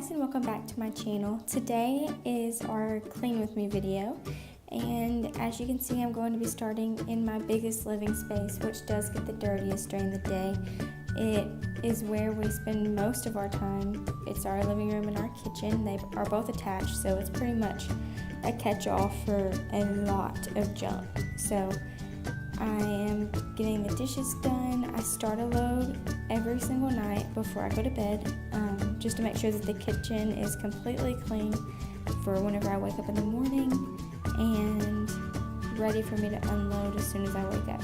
guys, and welcome back to my channel. Today is our clean with me video, and as you can see, I'm going to be starting in my biggest living space, which does get the dirtiest during the day. It is where we spend most of our time. It's our living room and our kitchen. They are both attached, so it's pretty much a catch-all for a lot of junk. So I am getting the dishes done. I start a load every single night before I go to bed, just to make sure that the kitchen is completely clean for whenever I wake up in the morning and ready for me to unload as soon as I wake up.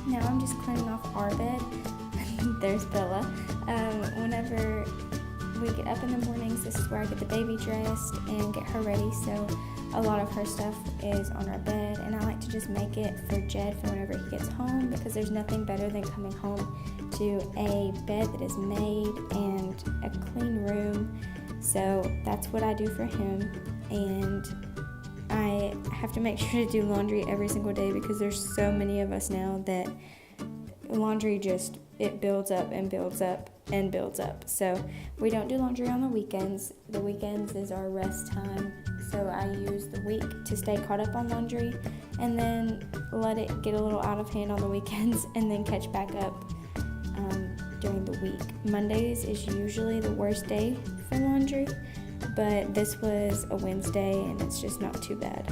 Now I'm just cleaning off our bed. There's Bella. Whenever we get up in the mornings, this is where I get the baby dressed and get her ready. So a lot of her stuff is on our bed, and I like to just make it for Jed for whenever he gets home, because there's nothing better than coming home to a bed that is made and a clean room. So that's what I do for him, and I have to make sure to do laundry every single day because there's so many of us now that laundry just, it builds up and builds up and builds up. So we don't do laundry on the weekends. The weekends is our rest time. So I use the week to stay caught up on laundry and then let it get a little out of hand on the weekends and then catch back up during the week. Mondays is usually the worst day for laundry, but this was a Wednesday and it's just not too bad.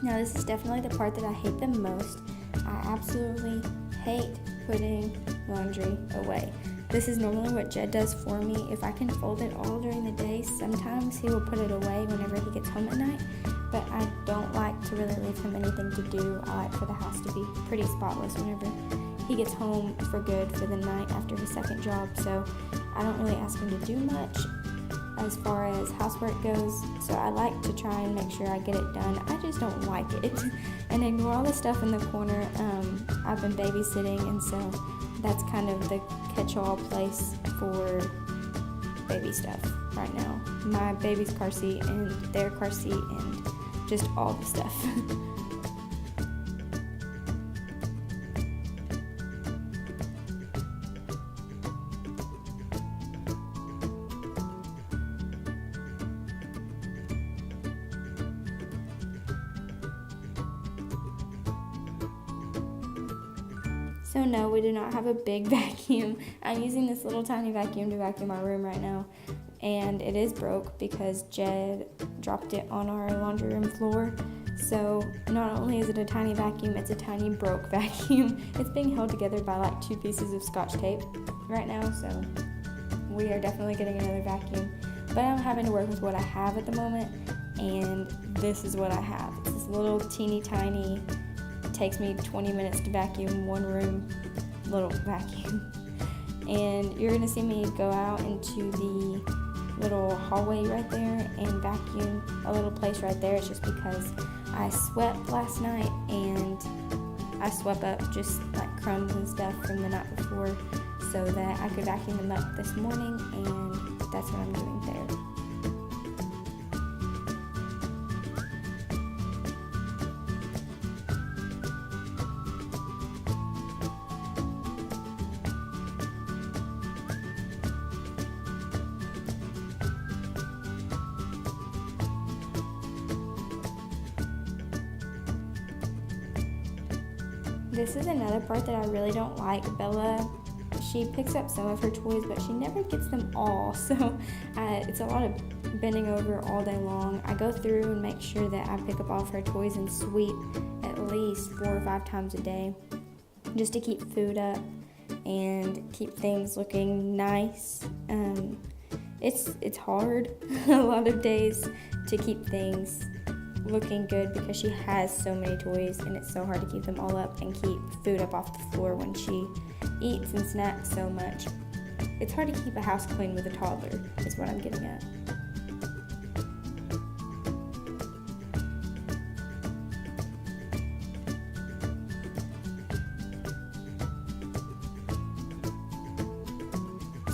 Now this is definitely the part that I hate the most. I absolutely hate putting laundry away. This is normally what Jed does for me. If I can fold it all during the day, sometimes he will put it away whenever he gets home at night, but I don't like to really leave him anything to do. I like for the house to be pretty spotless whenever he gets home for good for the night after his second job, so I don't really ask him to do much as far as housework goes, so I like to try and make sure I get it done. I just don't like it and ignore all the stuff in the corner. I've been babysitting, and so that's kind of the catch-all place for baby stuff right now. My baby's car seat and their car seat and just all the stuff. So no, we do not have a big vacuum. I'm using this little tiny vacuum to vacuum our room right now, and it is broke because Jed dropped it on our laundry room floor. So not only is it a tiny vacuum, it's a tiny broke vacuum. It's being held together by like 2 pieces of Scotch tape right now, so we are definitely getting another vacuum. But I'm having to work with what I have at the moment, and this is what I have. It's this little teeny tiny, takes me 20 minutes to vacuum one room little vacuum. And you're gonna see me go out into the little hallway right there and vacuum a little place right there. It's just because I swept last night and I swept up just like crumbs and stuff from the night before so that I could vacuum them up this morning, and that's what I'm doing there. This is another part that I really don't like. Bella, she picks up some of her toys, but she never gets them all. So it's a lot of bending over all day long. I go through and make sure that I pick up all of her toys and sweep at least 4 or 5 times a day just to keep food up and keep things looking nice. It's hard a lot of days to keep things looking good because she has so many toys, and it's so hard to keep them all up and keep food up off the floor when she eats and snacks so much. It's hard to keep a house clean with a toddler, is what I'm getting at.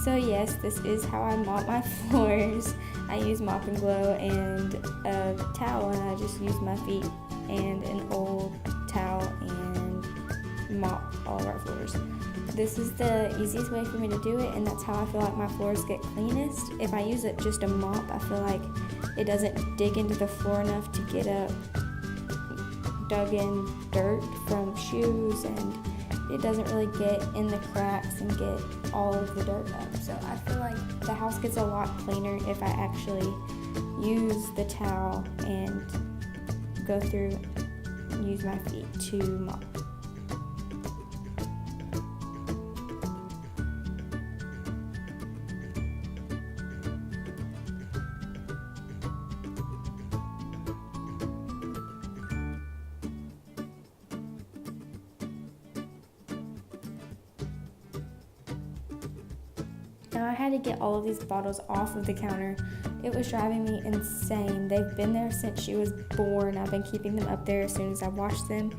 So yes, this is how I mop my floors. I use Mop and Glow and a towel, and I just use my feet and an old towel and mop all of our floors. This is the easiest way for me to do it, and that's how I feel like my floors get cleanest. If I use just a mop, I feel like it doesn't dig into the floor enough to get up dug in dirt from shoes, and it doesn't really get in the cracks and get all of the dirt up. So I feel like the house gets a lot cleaner if I actually use the towel and go through and use my feet to mop. Now I had to get all of these bottles off of the counter. It was driving me insane. They've been there since she was born. I've been keeping them up there as soon as I wash them,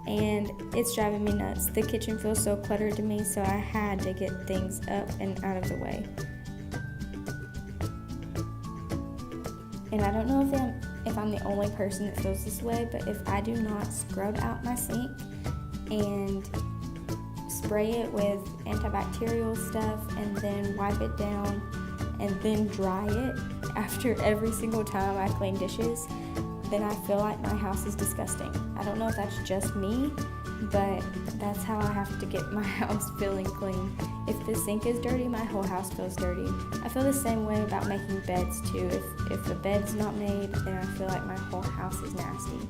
and it's driving me nuts. The kitchen feels so cluttered to me, so I had to get things up and out of the way. And I don't know if I'm the only person that feels this way, but if I do not scrub out my sink and spray it with antibacterial stuff and then wipe it down and then dry it after every single time I clean dishes, then I feel like my house is disgusting. I don't know if that's just me, but that's how I have to get my house feeling clean. If the sink is dirty, my whole house feels dirty. I feel the same way about making beds too. If the bed's not made, then I feel like my whole house is nasty.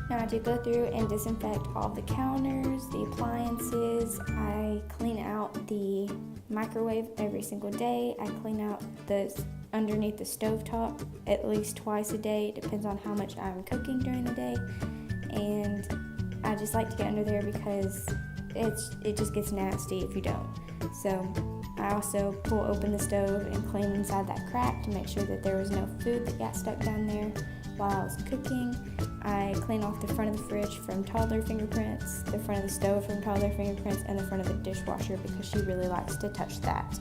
Now I do go through and disinfect all the counters, the appliances. I clean out the microwave every single day. I clean out the underneath the stovetop at least twice a day. It depends on how much I'm cooking during the day. And I just like to get under there because it just gets nasty if you don't. So I also pull open the stove and clean inside that crack to make sure that there was no food that got stuck down there while I was cooking. I clean off the front of the fridge from toddler fingerprints, the front of the stove from toddler fingerprints, and the front of the dishwasher because she really likes to touch that.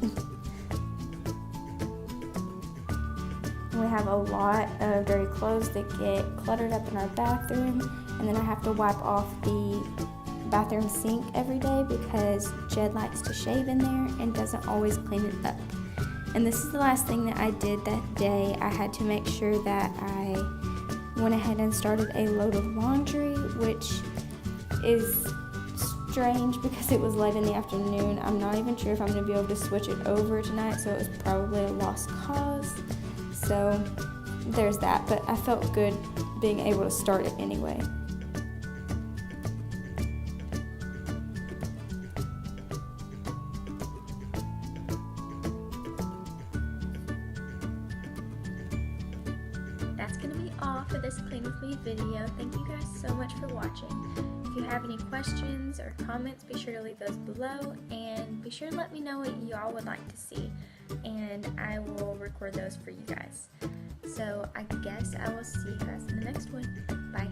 We have a lot of dirty clothes that get cluttered up in our bathroom, and then I have to wipe off the bathroom sink every day because Jed likes to shave in there and doesn't always clean it up. And this is the last thing that I did that day. I had to make sure that I went ahead and started a load of laundry, which is strange because it was late in the afternoon. I'm not even sure if I'm going to be able to switch it over tonight, so it was probably a lost cause. So there's that, but I felt good being able to start it anyway. all for this Clean With Me video. Thank you guys so much for watching. If you have any questions or comments, be sure to leave those below, and be sure to let me know what y'all would like to see, and I will record those for you guys. So I guess I will see you guys in the next one. Bye.